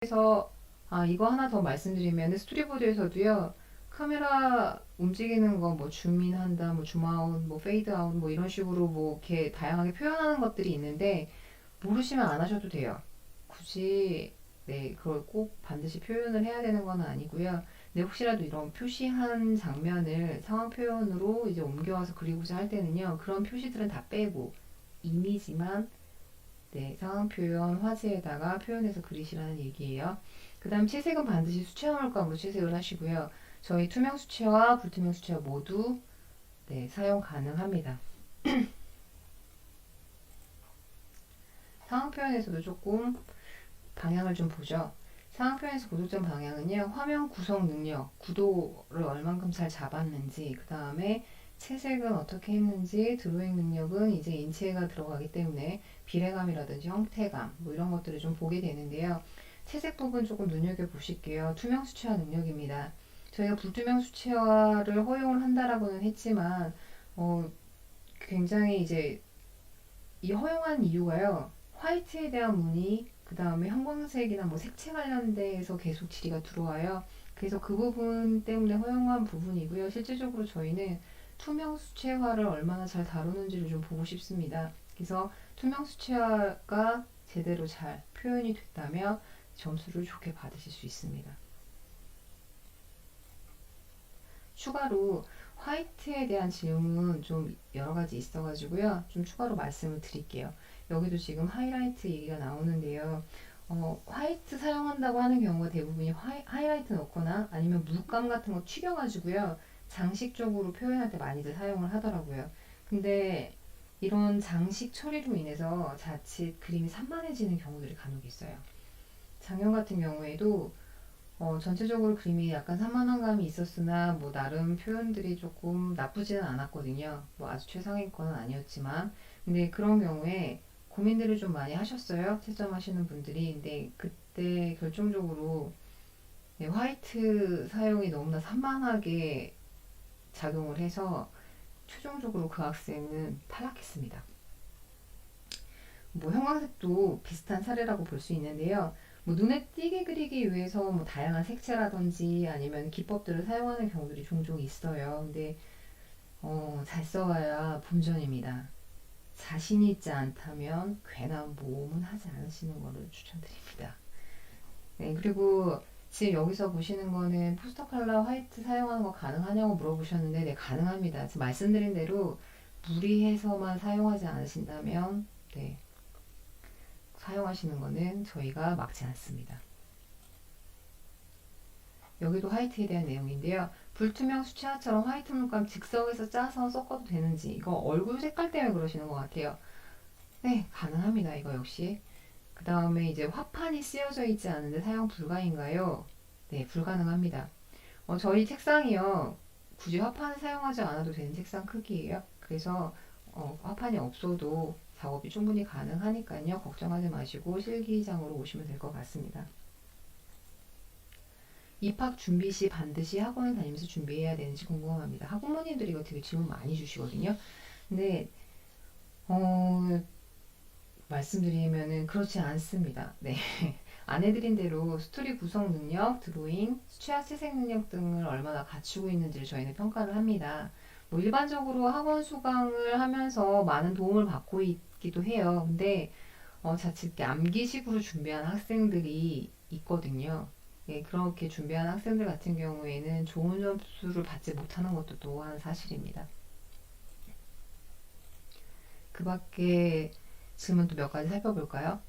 그래서 이거 하나 더 말씀드리면 스토리보드에서도요. 카메라 움직이는 거 뭐 줌인한다, 뭐 줌아웃, 뭐 페이드아웃 뭐 이런 식으로 뭐 이렇게 다양하게 표현하는 것들이 있는데 모르시면 안 하셔도 돼요. 굳이 그걸 꼭 반드시 표현을 해야 되는 건 아니고요. 근데 혹시라도 이런 표시한 장면을 상황 표현으로 이제 옮겨와서 그리고자 할 때는요. 그런 표시들은 다 빼고 이미지만 상황 표현 화지에다가 표현해서 그리시라는 얘기예요. 그 다음 채색은 반드시 수채화 물감으로 채색을 하시고요. 저희 투명 수채화, 불투명 수채화 모두 사용 가능합니다. 상황 표현에서도 조금 방향을 좀 보죠. 상황 표현에서 고득점 방향은요. 화면 구성 능력, 구도를 얼만큼 잘 잡았는지, 그 다음에 채색은 어떻게 했는지, 드로잉 능력은 이제 인체가 들어가기 때문에 비례감이라든지 형태감 뭐 이런 것들을 좀 보게 되는데요. 채색 부분 조금 눈여겨보실게요. 투명 수채화 능력입니다. 저희가 불투명 수채화를 허용을 한다라고는 했지만 굉장히 이제 이 허용한 이유가요. 화이트에 대한 문의, 그 다음에 형광색이나 뭐 색채 관련돼서 계속 질의가 들어와요. 그래서 그 부분 때문에 허용한 부분이고요. 실질적으로 저희는 투명 수채화를 얼마나 잘 다루는지를 좀 보고 싶습니다. 그래서 투명 수채화가 제대로 잘 표현이 됐다면 점수를 좋게 받으실 수 있습니다. 추가로 화이트에 대한 질문 좀 여러 가지 있어가지고요. 좀 추가로 말씀을 드릴게요. 여기도 지금 하이라이트 얘기가 나오는데요. 화이트 사용한다고 하는 경우가 대부분이 하이라이트 넣거나 아니면 물감 같은 거 튀겨가지고요. 장식적으로 표현할 때 많이들 사용을 하더라고요. 근데 이런 장식 처리로 인해서 자칫 그림이 산만해지는 경우들이 간혹 있어요. 작년 같은 경우에도 전체적으로 그림이 약간 산만한 감이 있었으나 뭐 나름 표현들이 조금 나쁘지는 않았거든요. 뭐 아주 최상의 건 아니었지만 근데 그런 경우에 고민들을 좀 많이 하셨어요. 채점하시는 분들이. 근데 그때 결정적으로 화이트 사용이 너무나 산만하게 작용을 해서 최종적으로 그 학생은 탈락했습니다. 뭐 형광색도 비슷한 사례라고 볼 수 있는데요. 뭐 눈에 띄게 그리기 위해서 뭐 다양한 색채라든지 아니면 기법들을 사용하는 경우들이 종종 있어요. 근데 잘 써와야 본전입니다. 자신 있지 않다면 괜한 모험은 하지 않으시는 것을 추천드립니다. 네, 그리고 지금 여기서 보시는 거는 포스터 컬러 화이트 사용하는 거 가능하냐고 물어보셨는데 네, 가능합니다. 지금 말씀드린 대로 무리해서만 사용하지 않으신다면 사용하시는 거는 저희가 막지 않습니다. 여기도 화이트에 대한 내용인데요. 불투명 수채화처럼 화이트 물감 즉석에서 짜서 섞어도 되는지 이거 얼굴 색깔 때문에 그러시는 것 같아요. 네, 가능합니다. 이거 역시. 그 다음에 이제 화판이 쓰여져 있지 않은데 사용 불가인가요? 네, 불가능합니다. 저희 책상이요. 굳이 화판을 사용하지 않아도 되는 책상 크기예요. 그래서 화판이 없어도 작업이 충분히 가능하니까요. 걱정하지 마시고 실기장으로 오시면 될 것 같습니다. 입학 준비 시 반드시 학원을 다니면서 준비해야 되는지 궁금합니다. 학부모님들이 이거 되게 질문 많이 주시거든요. 근데 말씀드리면은 그렇지 않습니다. 네. 안내드린 대로 스토리 구성 능력, 드로잉, 수채화 채색 능력 등을 얼마나 갖추고 있는지를 저희는 평가를 합니다. 뭐 일반적으로 학원 수강을 하면서 많은 도움을 받고 있기도 해요. 근데 자칫 암기식으로 준비한 학생들이 있거든요. 예, 그렇게 준비한 학생들 같은 경우에는 좋은 점수를 받지 못하는 것도 또한 사실입니다. 그 밖에 질문도 몇 가지 살펴볼까요?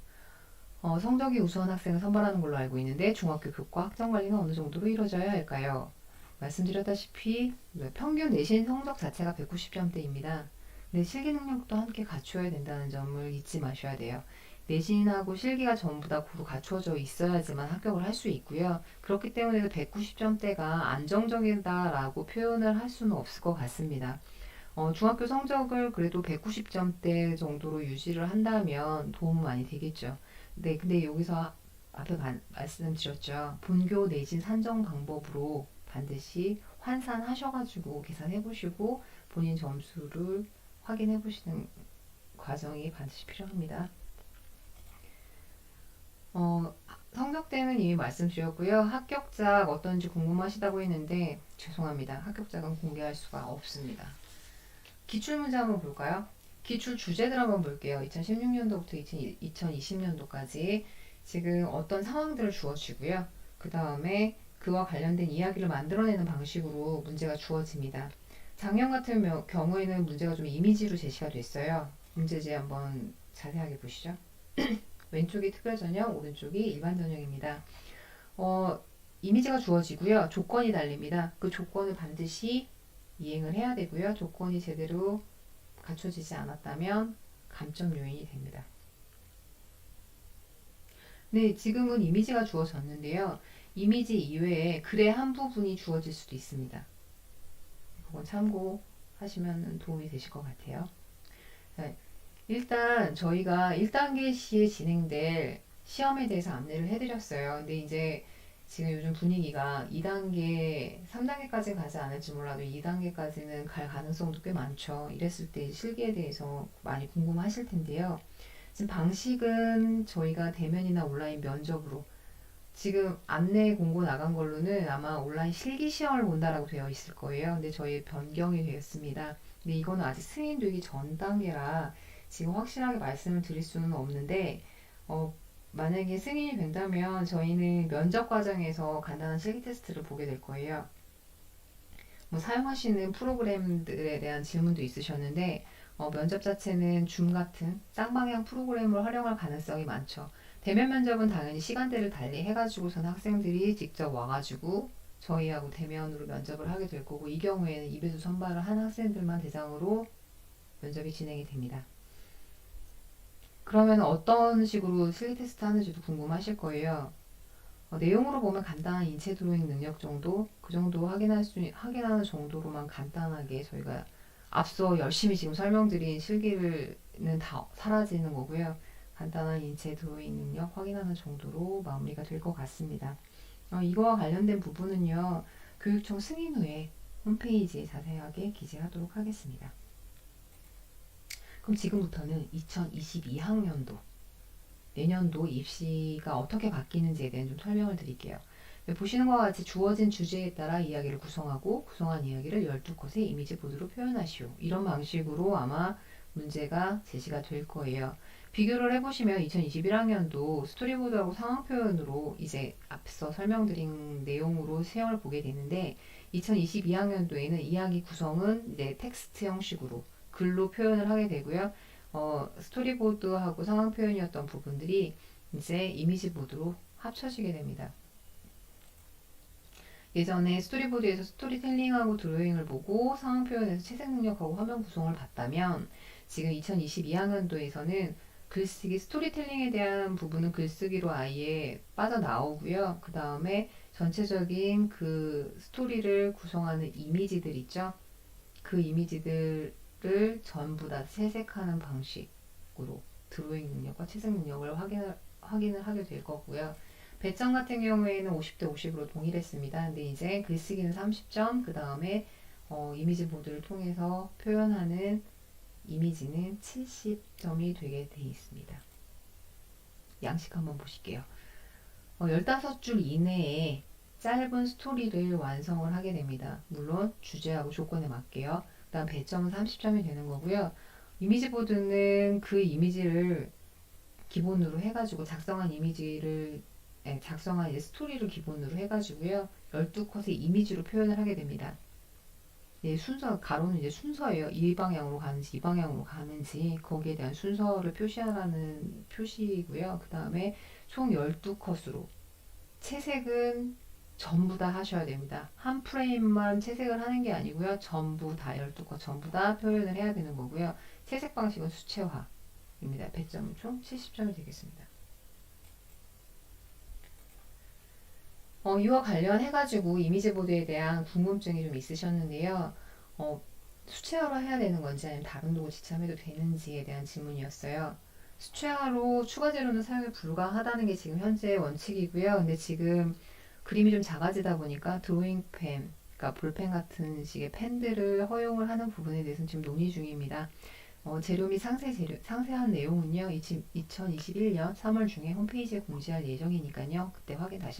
성적이 우수한 학생을 선발하는 걸로 알고 있는데 중학교 교과 학점 관리는 어느 정도로 이루어져야 할까요? 말씀드렸다시피 평균 내신 성적 자체가 190점대입니다. 근데 실기 능력도 함께 갖추어야 된다는 점을 잊지 마셔야 돼요. 내신하고 실기가 전부 다 고루 갖추어져 있어야지만 합격을 할 수 있고요. 그렇기 때문에 190점대가 안정적이다라고 표현을 할 수는 없을 것 같습니다. 중학교 성적을 그래도 190점대 정도로 유지를 한다면 도움은 많이 되겠죠. 네, 근데 여기서 앞에 말씀드렸죠. 본교 내신 산정 방법으로 반드시 환산하셔가지고 계산해보시고 본인 점수를 확인해보시는 과정이 반드시 필요합니다. 성적대는 이미 말씀드렸고요. 합격작 어떤지 궁금하시다고 했는데 죄송합니다. 합격작은 공개할 수가 없습니다. 기출문제 한번 볼까요? 기출 주제들 한번 볼게요. 2016년도부터 2020년도까지 지금 어떤 상황들을 주어지고요. 그 다음에 그와 관련된 이야기를 만들어내는 방식으로 문제가 주어집니다. 작년 같은 경우에는 문제가 좀 이미지로 제시가 됐어요. 문제지 한번 자세하게 보시죠. 왼쪽이 특별전형, 오른쪽이 일반전형입니다. 이미지가 주어지고요. 조건이 달립니다. 그 조건을 반드시 이행을 해야 되고요. 조건이 제대로 갖춰지지 않았다면 감점 요인이 됩니다. 네, 지금은 이미지가 주어졌는데요. 이미지 이외에 글의 한 부분이 주어질 수도 있습니다. 그건 참고하시면 도움이 되실 것 같아요. 네, 일단 저희가 1단계 시에 진행될 시험에 대해서 안내를 해드렸어요. 근데 이제 지금 요즘 분위기가 2단계, 3단계까지 가지 않을지 몰라도 2단계까지는 갈 가능성도 꽤 많죠. 이랬을 때 실기에 대해서 많이 궁금하실 텐데요. 지금 방식은 저희가 대면이나 온라인 면접으로 지금 안내 공고 나간 걸로는 아마 온라인 실기 시험을 본다라고 되어 있을 거예요. 근데 저희 변경이 되었습니다. 근데 이거는 아직 승인되기 전 단계라 지금 확실하게 말씀을 드릴 수는 없는데 만약에 승인이 된다면 저희는 면접 과정에서 간단한 실기 테스트를 보게 될 거예요. 뭐 사용하시는 프로그램들에 대한 질문도 있으셨는데 면접 자체는 줌 같은 쌍방향 프로그램을 활용할 가능성이 많죠. 대면 면접은 당연히 시간대를 달리 해가지고선 학생들이 직접 와가지고 저희하고 대면으로 면접을 하게 될 거고 이 경우에는 입에서 선발을 한 학생들만 대상으로 면접이 진행이 됩니다. 그러면 어떤 식으로 실기 테스트 하는지도 궁금하실 거예요. 내용으로 보면 간단한 인체 드로잉 능력 정도, 그 정도 확인하는 정도로만 간단하게 저희가 앞서 열심히 지금 설명드린 실기는 다 사라지는 거고요. 간단한 인체 드로잉 능력 확인하는 정도로 마무리가 될 것 같습니다. 이거와 관련된 부분은요, 교육청 승인 후에 홈페이지에 자세하게 기재하도록 하겠습니다. 그럼 지금부터는 2022학년도 내년도 입시가 어떻게 바뀌는지에 대한 좀 설명을 드릴게요. 보시는 것과 같이 주어진 주제에 따라 이야기를 구성하고 구성한 이야기를 12컷의 이미지 보드로 표현하시오. 이런 방식으로 아마 문제가 제시가 될 거예요. 비교를 해보시면 2021학년도 스토리보드하고 상황 표현으로 이제 앞서 설명드린 내용으로 시험을 보게 되는데 2022학년도에는 이야기 구성은 이제 텍스트 형식으로 글로 표현을 하게 되고요. 스토리보드하고 상황 표현이었던 부분들이 이제 이미지 보드로 합쳐지게 됩니다. 예전에 스토리보드에서 스토리텔링하고 드로잉을 보고 상황 표현에서 채색 능력하고 화면 구성을 봤다면 지금 2022학년도에서는 글쓰기 스토리텔링에 대한 부분은 글쓰기로 아예 빠져나오고요. 그 다음에 전체적인 그 스토리를 구성하는 이미지들 있죠. 그 이미지들을 전부 다 채색하는 방식으로 드로잉 능력과 채색 능력을 확인을 하게 될 거고요. 배점 같은 경우에는 50대 50으로 동일했습니다. 근데 이제 글쓰기는 30점, 그 다음에 이미지 보드를 통해서 표현하는 이미지는 70점이 되게 돼 있습니다. 양식 한번 보실게요. 15줄 이내에 짧은 스토리를 완성을 하게 됩니다. 물론 주제하고 조건에 맞게요. 그 다음 배점은 30점이 되는 거고요. 이미지 보드는 그 이미지를 기본으로 해가지고 작성한 작성한 이제 스토리를 기본으로 해가지고요. 12컷의 이미지로 표현을 하게 됩니다. 예, 가로는 이제 순서예요. 이 방향으로 가는지, 이 방향으로 가는지, 거기에 대한 순서를 표시하라는 표시이고요. 그 다음에 총 12컷으로. 채색은 전부 다 하셔야 됩니다. 한 프레임만 채색을 하는 게 아니고요. 전부 다 12컷 전부 다 표현을 해야 되는 거고요. 채색 방식은 수채화입니다. 배점은 총 70점이 되겠습니다. 이와 관련해가지고 이미지 보드에 대한 궁금증이 좀 있으셨는데요. 수채화로 해야 되는 건지 아니면 다른 도구 지참해도 되는지에 대한 질문이었어요. 수채화로 추가 재료는 사용이 불가하다는 게 지금 현재 원칙이고요. 근데 지금 그림이 좀 작아지다 보니까 드로잉 펜, 그러니까 볼펜 같은 식의 펜들을 허용을 하는 부분에 대해서는 지금 논의 중입니다. 재료 및 상세한 내용은요, 2021년 3월 중에 홈페이지에 공지할 예정이니까요. 그때 확인 다시 한번